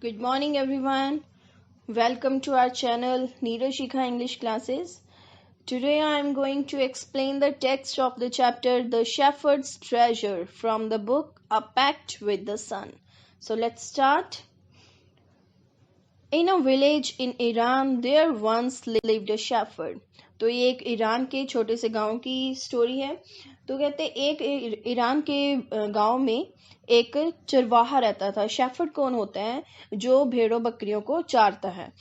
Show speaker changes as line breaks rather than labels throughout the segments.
Good morning, everyone. Welcome to our channel Neeraj Shikha English Classes. Today I am going to explain the text of the chapter The Shepherd's Treasure from the book A Pact with the Sun. So let's start. In a village in Iran, there once lived a shepherd. तो ये एक Iran के छोटे से गांव की story है. तो कहते एक ईरान के गांव में एक चरवाहा रहता था. शेफर्ड कौन होता है? जो भेड़ों बकरियों को चारता है.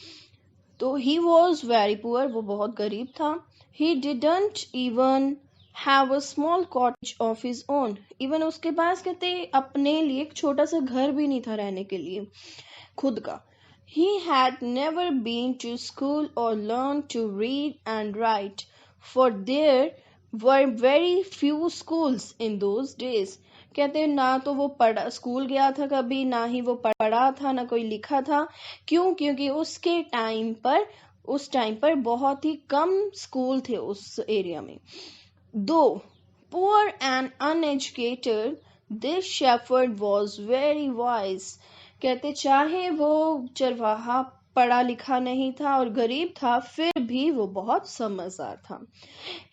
तो ही वॉज वेरी पुअर, वो बहुत गरीब था. He didn't even have a small cottage of his own. Even उसके पास कहते अपने लिए एक छोटा सा घर भी नहीं था रहने के लिए खुद का. He had never been to school or learned to read and write, for there were very few schools in those days. कहते ना तो वो पढ़ा स्कूल गया था कभी, ना ही वो पढ़ा था, ना कोई लिखा था. क्यों? क्योंकि उस टाइम पर बहुत ही कम स्कूल थे उस एरिया में. Though poor and uneducated, this shepherd was very wise. कहते चाहे वो चरवाहा पढ़ा लिखा नहीं था और गरीब था, फिर भी वो बहुत समझदार था.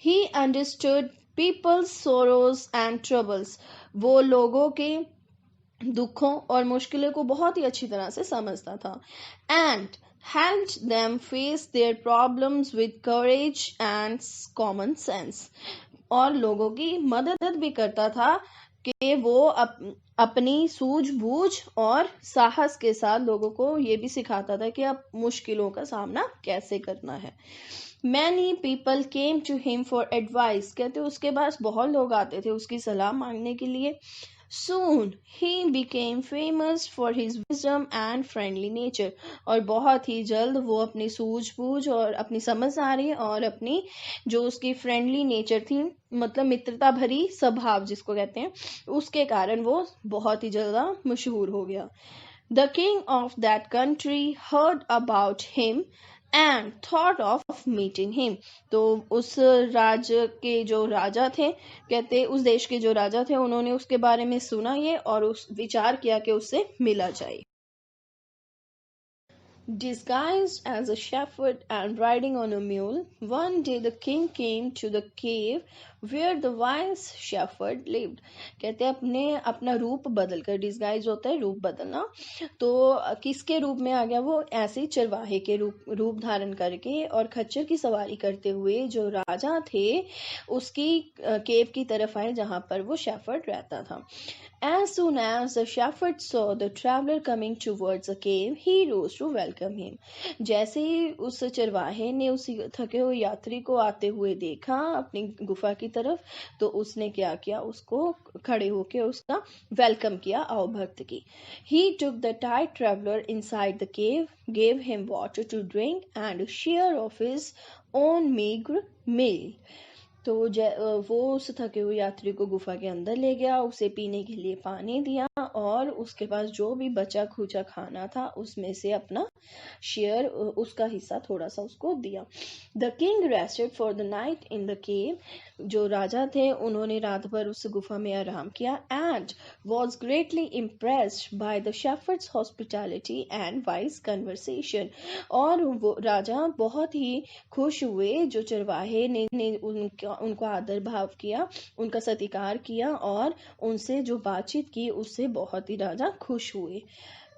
He understood people's sorrows and troubles. वो लोगों के दुखों और मुश्किलों को बहुत ही अच्छी तरह से समझता था. And helped them face their problems with courage and common sense. और लोगों की मदद भी करता था कि वो अपनी सूझबूझ और साहस के साथ लोगों को ये भी सिखाता था कि अब मुश्किलों का सामना कैसे करना है. Many people came to him for advice. कहते उसके पास बहुत लोग आते थे उसकी सलाह मांगने के लिए. Soon he became famous for his wisdom and friendly nature. और बहुत ही जल्द वो अपनी सूझबूझ और अपनी समझदारी और अपनी जो उसकी फ्रेंडली नेचर थी, मतलब मित्रता भरी स्वभाव जिसको कहते हैं, उसके कारण वो बहुत ही ज़्यादा मशहूर हो गया. The king of that country heard about him and thought of meeting him. तो उस राज्य के जो राजा थे, कहते उस देश के जो राजा थे, उन्होंने उसके बारे में सुना ये और उस विचार किया कि उससे मिला जाए. Disguised as a shepherd and riding on a mule, one day the king came to the cave where the wise shepherd lived. कहते अपना रूप बदलकर, डिस्गाइज होता है रूप बदलना, तो किसके रूप में आ गया वो? ऐसे चरवाहे के रूप धारण करके और खच्चर की सवारी करते हुए जो राजा थे उसकी केव की तरफ आए जहां पर वो शेफर्ड रहता था. As soon as the shepherd saw the traveler coming towards the cave, he rose to welcome him. जैसे ही उस चरवाहे ने उस थके हुए यात्री को आते हुए देखा अपनी गुफा की तरफ, तो उसने क्या किया? उसको खड़े होकर उसका वेलकम किया, आओ भक्त की. He took the tired traveler inside the cave, gave him water to drink and a share of his own meager meal. तो वो उस थके हुए यात्री को गुफा के अंदर ले गया, उसे पीने के लिए पानी दिया और उसके पास जो भी बचा खुचा खाना था उसमें से अपना शेयर, उसका हिस्सा थोड़ा सा उसको दिया. The king rested for the night in the cave. जो राजा थे उन्होंने रात भर उस गुफा में आराम किया. And was greatly impressed by the shepherd's hospitality and wise conversation. और वो राजा बहुत ही खुश हुए जो चरवाहे ने उनको आदर भाव किया, उनका सत्कार किया और उनसे जो बातचीत की उससे बहुत ही राजा खुश हुए.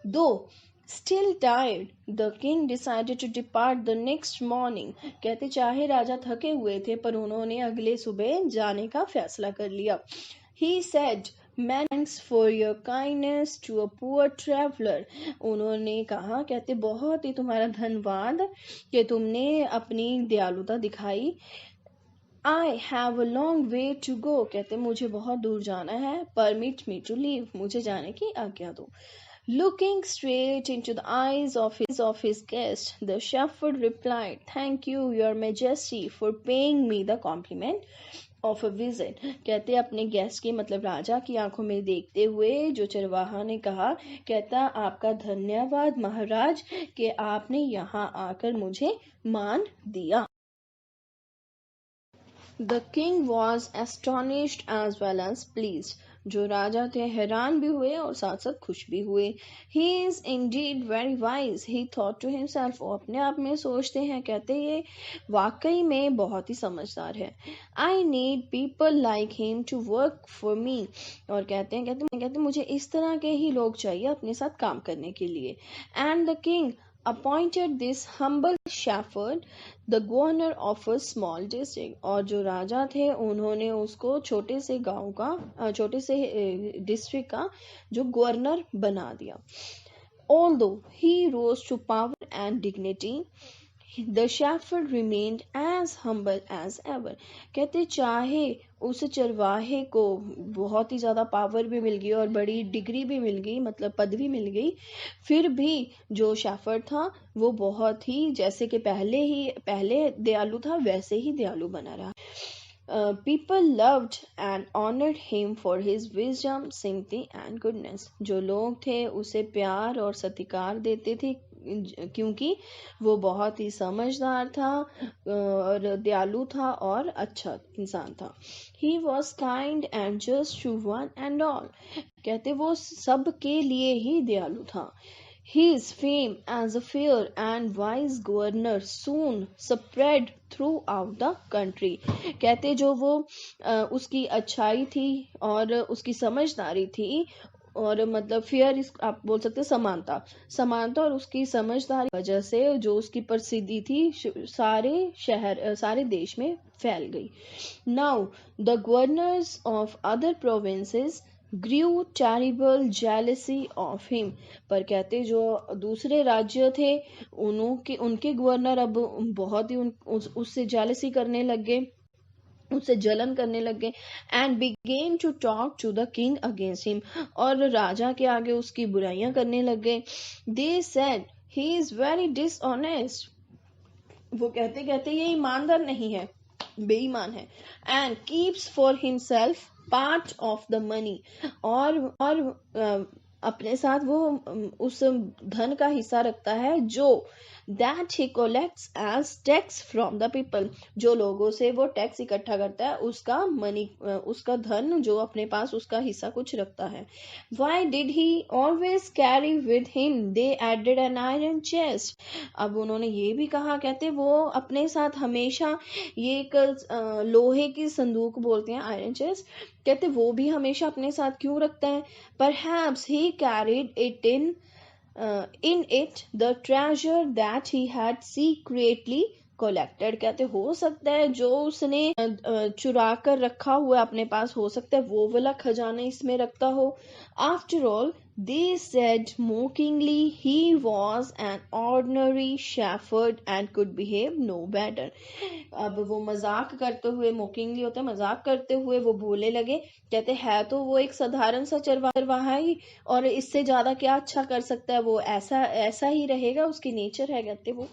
Though still tired, the king decided to depart the next morning. कहते चाहे राजा थके हुए थे पर उन्होंने अगले सुबह जाने का फैसला कर लिया. He said, Thanks for your kindness to a poor traveler. उन्होंने कहा, कहते बहुत ही तुम्हारा धन्यवाद कि तुमने अपनी दयालुता दिखाई. I have a long way to go. कहते मुझे बहुत दूर जाना है. Permit me to leave. मुझे जाने की आज्ञा दो. Looking straight into the eyes of his guest, the shepherd replied, Thank you, your majesty, for paying me the compliment of a visit. कहते अपने गेस्ट की, मतलब राजा की आंखों में देखते हुए जो चरवाहा ने कहा, कहता आपका धन्यवाद महाराज कि आपने यहाँ आकर मुझे मान दिया. The king was astonished as well as pleased. जो राजा थे हैरान भी हुए और साथ साथ खुश भी हुए। He is indeed very wise, he thought to himself, वो अपने आप में सोचते हैं, कहते ये वाकई में बहुत ही समझदार है। I need people like him to work for me, और कहते मुझे इस तरह के ही लोग चाहिए अपने साथ काम करने के लिए। And the king appointed this humble shepherd the governor of a small district, और जो राजा थे उन्होंने उसको छोटे से गांव का छोटे से डिस्ट्रिक्ट का जो गवर्नर बना दिया। Although he rose to power and dignity, the shepherd remained as humble as ever, कहते चाहे उस चरवाहे को बहुत ही ज़्यादा पावर भी मिल गई और बड़ी डिग्री भी मिल गई, मतलब पदवी मिल गई, फिर भी जो शेफर्ड था वो बहुत ही जैसे कि पहले दयालु था वैसे ही दयालु बना रहा। People loved and honored him for his wisdom, sympathy and goodness. जो लोग थे उसे प्यार और सत्कार देते थे क्योंकि वो बहुत ही समझदार था और दयालु था और अच्छा इंसान था। He was kind and just to one and all, कहते वो सब के लिए ही दयालु था। His fame as a fair and wise governor soon spread throughout the country, कहते जो वो उसकी अच्छाई थी और उसकी समझदारी थी और मतलब फेयर आप बोल सकते समानता और उसकी समझदारी की वजह से जो उसकी प्रसिद्धि थी सारे देश में फैल गई। Now the governors of other provinces grew terrible jealousy of him, पर कहते जो दूसरे राज्य थे उनके गवर्नर अब बहुत ही उससे जेलसी करने लग गए, उससे जलन करने लग गए। And began to talk to the king against him, और राजा के आगे उसकी बुराइयां करने लग गए। They said he is very dishonest, वो कहते ये ईमानदार नहीं है, बेईमान है। And keeps for himself part of the money, और अपने साथ वो उस धन का हिस्सा रखता है जो that he collects as tax from the people, जो लोगों से वो टैक्स इकट्ठा करता है उसका धन जो अपने पास उसका हिस्सा कुछ रखता है। Why did he always carry with him? They added an iron chest, अब उन्होंने ये भी कहा, कहते वो अपने साथ हमेशा ये एक लोहे की संदूक बोलते हैं आयरन चेस्ट, कहते वो भी हमेशा अपने साथ क्यों रखता है। Perhaps he carried it in it the treasure that he had secretly collected, कहते हो सकता है जो उसने चुरा कर रखा हुआ अपने पास, हो सकता है वो वाला खजाना इसमें रखता हो। After all, they said mockingly he was an ordinary shepherd and could behave no better, अब वो मजाक करते हुए, मोकिंगली होता है मजाक करते हुए, वो बोले लगे, कहते है तो वो एक साधारण सा चरवाहा ही, और इससे ज्यादा क्या अच्छा कर सकता है, वो ऐसा ही रहेगा, उसकी नेचर है, कहते वो।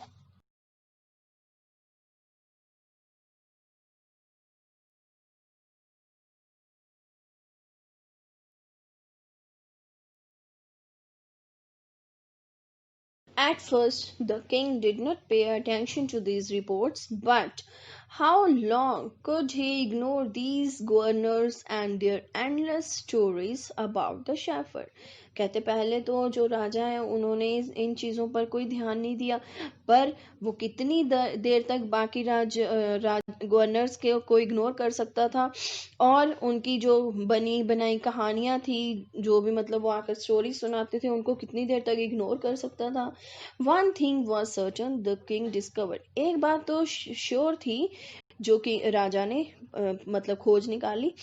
At first, the king did not pay attention to these reports, but how long could he ignore these governors and their endless stories about the shepherd? कहते पहले तो जो राजा है उन्होंने इन चीज़ों पर कोई ध्यान नहीं दिया, पर वो कितनी देर तक बाकी गवर्नर्स को इग्नोर कर सकता था, और उनकी जो बनी बनाई कहानियां थी, जो भी मतलब वो आकर स्टोरी सुनाते थे, उनको कितनी देर तक इग्नोर कर सकता था। One thing was certain, the king discovered, एक बात तो श्योर थी जो कि राजा ने मतलब खोज निकाली।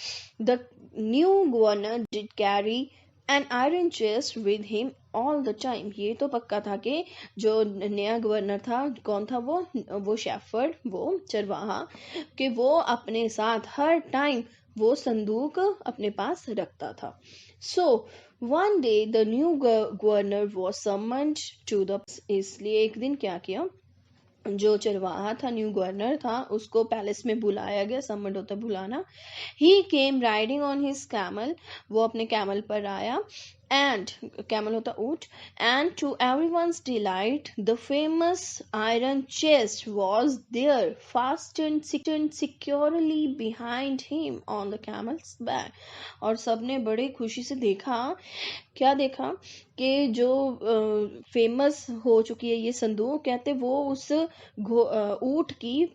The new governor did carry an iron chest with him all the time, ये तो पक्का था कि जो नया गवर्नर था, कौन था वो शेफर्ड, वो चरवाहा, कि वो अपने साथ हर टाइम वो संदूक अपने पास रखता था। So one day the new governor was summoned to the, इसलिए एक दिन क्या किया, जो चरवाहा था, न्यू गवर्नर था, उसको पैलेस में बुलाया गया, समन्ड होता बुलाना। ही केम राइडिंग ऑन हिज कैमल, वो अपने कैमल पर आया। and camel होता ऊंट, and to everyone's delight the famous iron chest was there fastened securely behind him on the camel's back. और सबने बड़े खुशी से देखा, क्या देखा कि जो फेमस हो चुकी है ये संदूक, कहते वो उस ऊंट की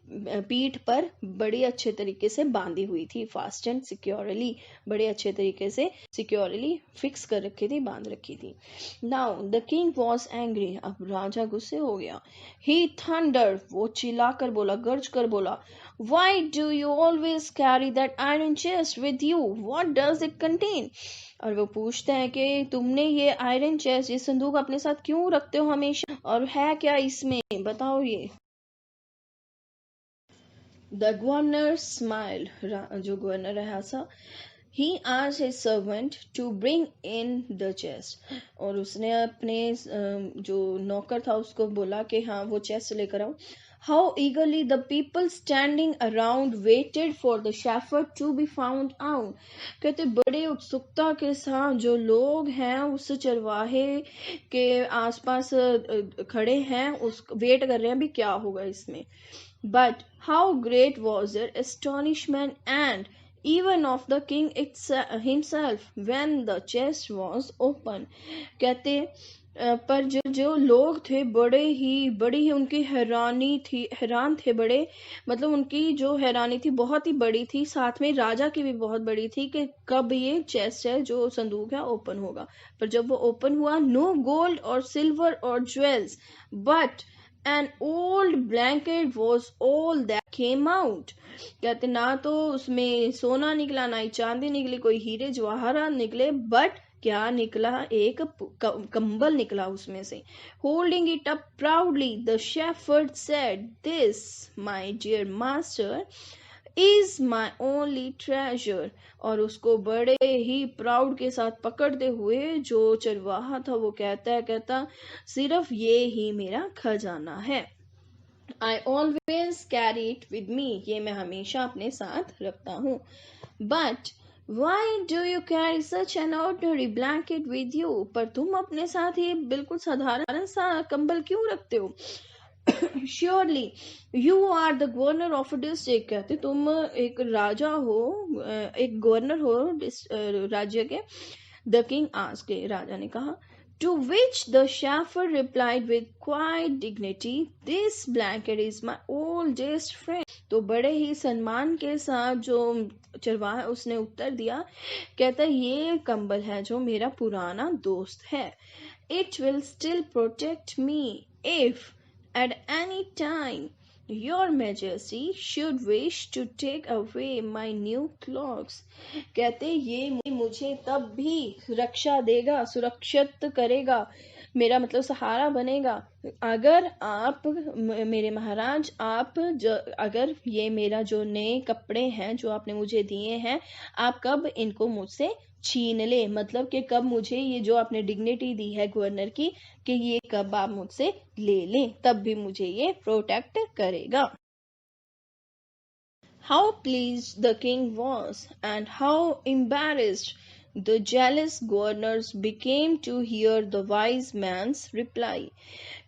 पीठ पर बड़ी अच्छे तरीके से बांधी हुई थी, फास्ट एंड सिक्योरली, बड़े अच्छे तरीके से सिक्योरली फिक्स कर रखी थी, बांध रखी थी. Now the king was angry, अब राजा गुस्से हो गया. ही थंडर, वो चिल्लाकर बोला, गर्ज कर बोला, why do you always carry that iron chest with you? What does it contain? और वो पूछते हैं कि तुमने ये आयरन चेस्ट, ये संदूक अपने साथ क्यों रखते हो हमेशा, और है क्या इसमें, बताओ ये. द गवर्नर स्माइल, जो गवर्नर है हंसा. He asked his servant to bring in the chest, और उसने अपने जो नौकर था उसको बोला कि हाँ वो चेस्ट लेकर आओ. How eagerly the people standing around waited for the shepherd to be found out. कहते बड़े उत्सुकता के साथ जो लोग हैं उस चरवाहे के आसपास खड़े हैं, उस वेट कर रहे हैं भी क्या होगा इसमें. But how great was their astonishment and even of the king himself when the chest was open. कहते पर जो लोग थे बड़ी ही उनकी हैरान थे बड़े, मतलब उनकी जो हैरानी थी बहुत ही बड़ी थी, साथ में राजा की भी बहुत बड़ी थी कि कब ये चेस्ट है जो संदूक है ओपन होगा. पर जब वो ओपन हुआ, नो गोल्ड और सिल्वर और jewels but an old blanket was all that came out. कहते ना तो उसमें सोना निकला, ना ही चांदी निकली, कोई हीरे जवाहरात निकले, बट क्या निकला, एक कंबल निकला उसमें से. Holding it up proudly the shepherd said, this my dear master is my only treasure. और उसको बड़े ही प्राउड के साथ पकड़ते हुए जो चरवाहा था वो कहता सिर्फ ये ही मेरा खजाना है. I always carry it with me, ये मैं हमेशा अपने साथ रखता हूँ. But why do you carry such an ordinary blanket with you? पर तुम अपने साथ ये बिल्कुल साधारण सा कंबल क्यों रखते हो. Surely you are the governor of a district. कहते तुम एक राजा हो, एक गवर्नर हो राज्य के. The king asked, राजा ने कहा. To which the shepherd replied with quiet dignity, this blanket is my oldest friend. तो बड़े ही सम्मान के साथ जो चरवाहा उसने उत्तर दिया, कहता ये कंबल है जो मेरा पुराना दोस्त है. It will still protect me if at any time your majesty should wish to take away my new clothes. कहते ये मुझे तब भी रक्षा देगा, सुरक्षित करेगा, मेरा मतलब सहारा बनेगा, अगर आप मेरे महाराज, आप अगर ये मेरा जो नए कपड़े हैं जो आपने मुझे दिए हैं, आप कब इनको मुझसे छीन ले, मतलब कि कब मुझे ये जो आपने डिग्निटी दी है गवर्नर की, कि ये कब आप मुझसे ले लें, तब भी मुझे ये प्रोटेक्ट करेगा. How pleased the king was and how embarrassed the jealous governors became to hear the wise man's reply.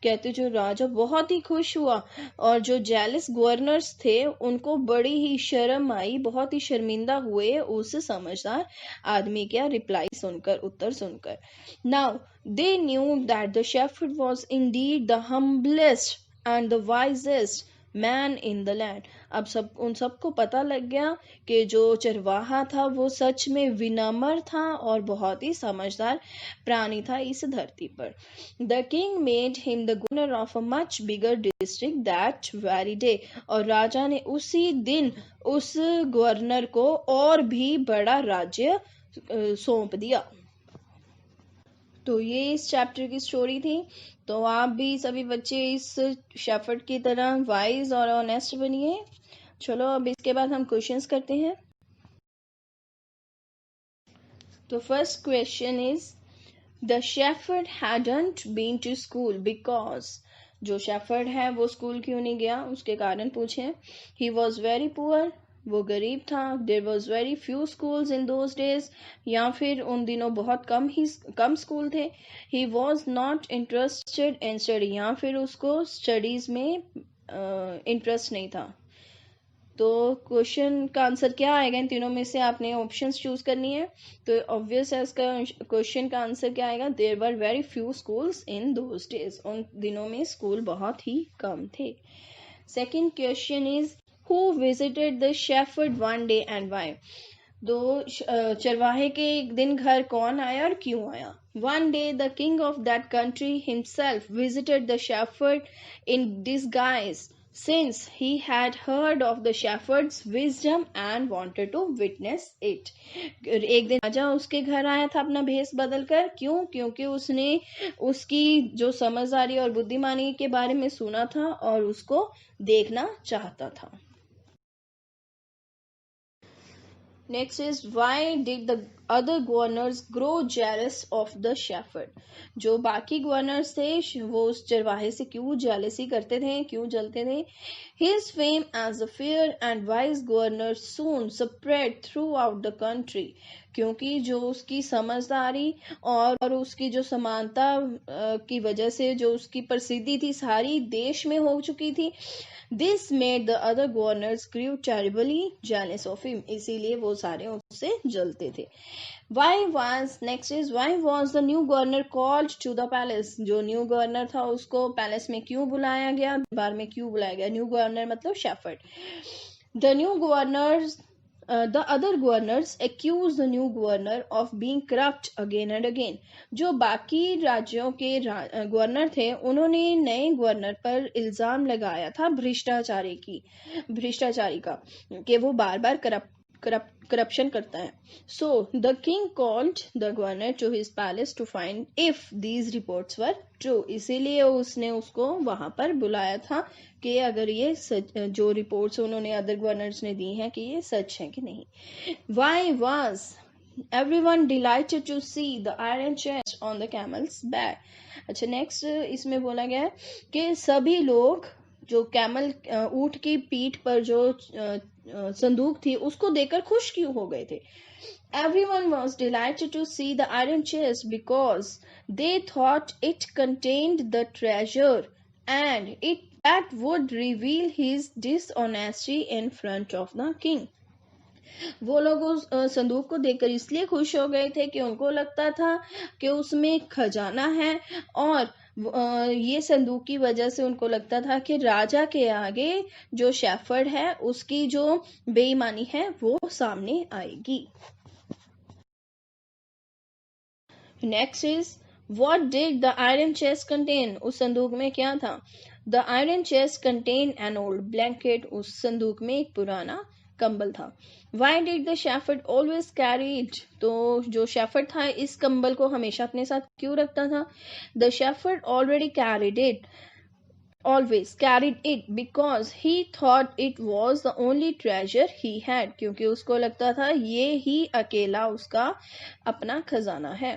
कहते जो राजा बहुत ही खुश हुआ और जो जेलस गवर्नर्स थे उनको बड़ी ही शर्म आई, बहुत ही शर्मिंदा हुए उस समझदार आदमी का रिप्लाई सुनकर, उत्तर सुनकर. Now they knew that the shepherd was Indeed the humblest and the wisest man in the land. अब उन सबको पता लग गया कि जो चरवाहा था वो सच में विनम्र था और बहुत ही समझदार प्राणी था इस धरती पर. The king made him the governor of a much bigger district that very day. और राजा ने उसी दिन उस गवर्नर को और भी बड़ा राज्य सौंप दिया. तो ये इस चैप्टर की स्टोरी थी. तो आप भी सभी बच्चे इस शेफर्ड की तरह वाइज और ऑनेस्ट बनिए. चलो अब इसके बाद हम क्वेश्चंस करते हैं. तो first question is the shepherd hadn't been to school because. जो शेफर्ड है वो स्कूल क्यों नहीं गया, उसके कारण पूछे. ही वॉज वेरी पुअर, वो गरीब था. There was very few schools in those days, या फिर उन दिनों बहुत कम स्कूल थे. He was not interested in study, या फिर उसको स्टडीज में इंटरेस्ट नहीं था. तो क्वेश्चन का आंसर क्या आएगा? इन तीनों में से आपने ऑप्शंस चूज करनी है. तो ऑब्वियस है इसका क्वेश्चन का आंसर क्या आएगा? There were very few schools in those days. उन दिनों में स्कूल बहुत ही कम थे. Second question is who visited the shepherd one day and why. दो चरवाहे के एक दिन घर कौन आया और क्यों आया? One day the king of that country himself visited the shepherd in disguise, since he had heard of the shepherd's wisdom and wanted to witness it. एक दिन राजा उसके घर आया था अपना भेष बदल कर. क्यों? क्योंकि उसने उसकी जो समझदारी और बुद्धिमानी के बारे में सुना था और उसको देखना चाहता था. Next is why did the other governors grow jealous of the shepherd? जो बाकी गवर्नर्स थे वो उस चरवाहे से क्यों जेलसी करते थे, क्यों जलते थे? His fame as a fair and wise governor soon spread throughout the country. क्योंकि जो उसकी समझदारी और उसकी जो समानता की वजह से जो उसकी प्रसिद्धि थी सारी देश में हो चुकी थी. This made the other governors grew terribly jealous of him. इसीलिए वो सारे उससे जलते थे. Why was the new governor called to the palace? जो न्यू गवर्नर था उसको पैलेस में क्यों बुलाया गया, दरबार में क्यों बुलाया गया? न्यू गवर्नर मतलब shepherd. The other governors accused the new governor of being corrupt again and again. जो बाकी राज्यों के गवर्नर थे उन्होंने नए गवर्नर पर इल्जाम लगाया था भ्रष्टाचारी का कि वो बार बार करप्शन करता है. So the king called the governor to his palace to find if these reports were true. इसीलिए उसने उसको वहां पर बुलाया था कि अगर ये जो रिपोर्ट्स उन्होंने अदर गवर्नर्स ने दी हैं कि ये सच है कि नहीं. Why was everyone delighted to see the iron chest on the camel's back? अच्छा, नेक्स्ट इसमें बोला गया है कि सभी लोग जो कैमल ऊंट की पीठ पर जो संदूक थी उसको देखकर खुश क्यों हो गए थे? Everyone was delighted to see the iron chest because they thought it contained the treasure and that would reveal his dishonesty in front of the king. वो लोग उस संदूक को देखकर इसलिए खुश हो गए थे कि उनको लगता था कि उसमें खजाना है और ये संदूक की वजह से उनको लगता था कि राजा के आगे जो शेफर्ड है उसकी जो बेईमानी है वो सामने आएगी. Next is what did the iron chest contain? उस संदूक में क्या था? The iron chest contain an old blanket. उस संदूक में एक पुराना कंबल था. Why did the shepherd always carry it? तो जो शेफर्ड था इस कंबल को हमेशा अपने साथ क्यों रखता था? The shepherd always carried it because he thought it was the only treasure he had. क्योंकि उसको लगता था ये ही अकेला उसका अपना खजाना है.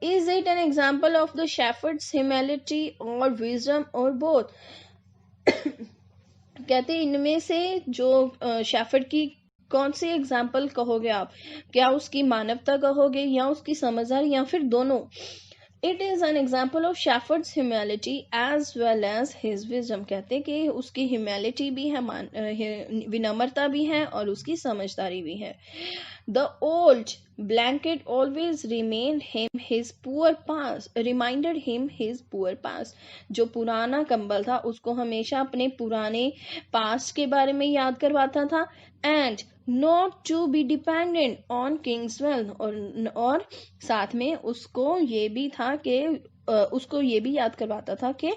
Is it an example of the shepherd's humility or wisdom or both? कहते इनमें से जो शेफर्ड की कौन सी एग्जाम्पल कहोगे आप? क्या उसकी मानवता कहोगे या उसकी समझदारी या फिर दोनों? It is an example of shepherd's humility as well as his wisdom. कहते कि उसकी ह्यूमैलिटी भी है, विनम्रता भी है और उसकी समझदारी भी है. The old blanket always reminded him his poor past. जो पुराना कंबल था उसको हमेशा अपने पुराने पास्ट के बारे में याद करवाता था. And not to be dependent on king's wealth. और साथ में उसको ये भी था कि उसको ये भी याद करवाता था कि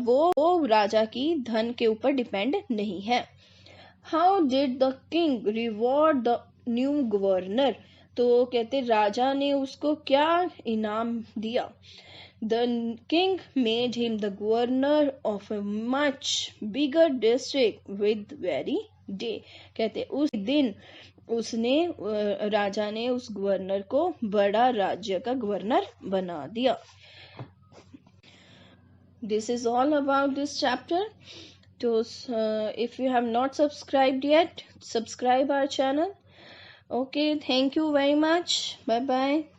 वो राजा की धन के ऊपर डिपेंड नहीं है. How did the king reward the new governor? तो कहते राजा ने उसको क्या इनाम दिया? The king made him the governor of a much bigger district with very day. कहते उस दिन उसने राजा ने उस गवर्नर को बड़ा राज्य का गवर्नर बना दिया. This is all about this chapter. तो if you have not subscribed yet, subscribe our channel. Okay, thank you very much. Bye bye.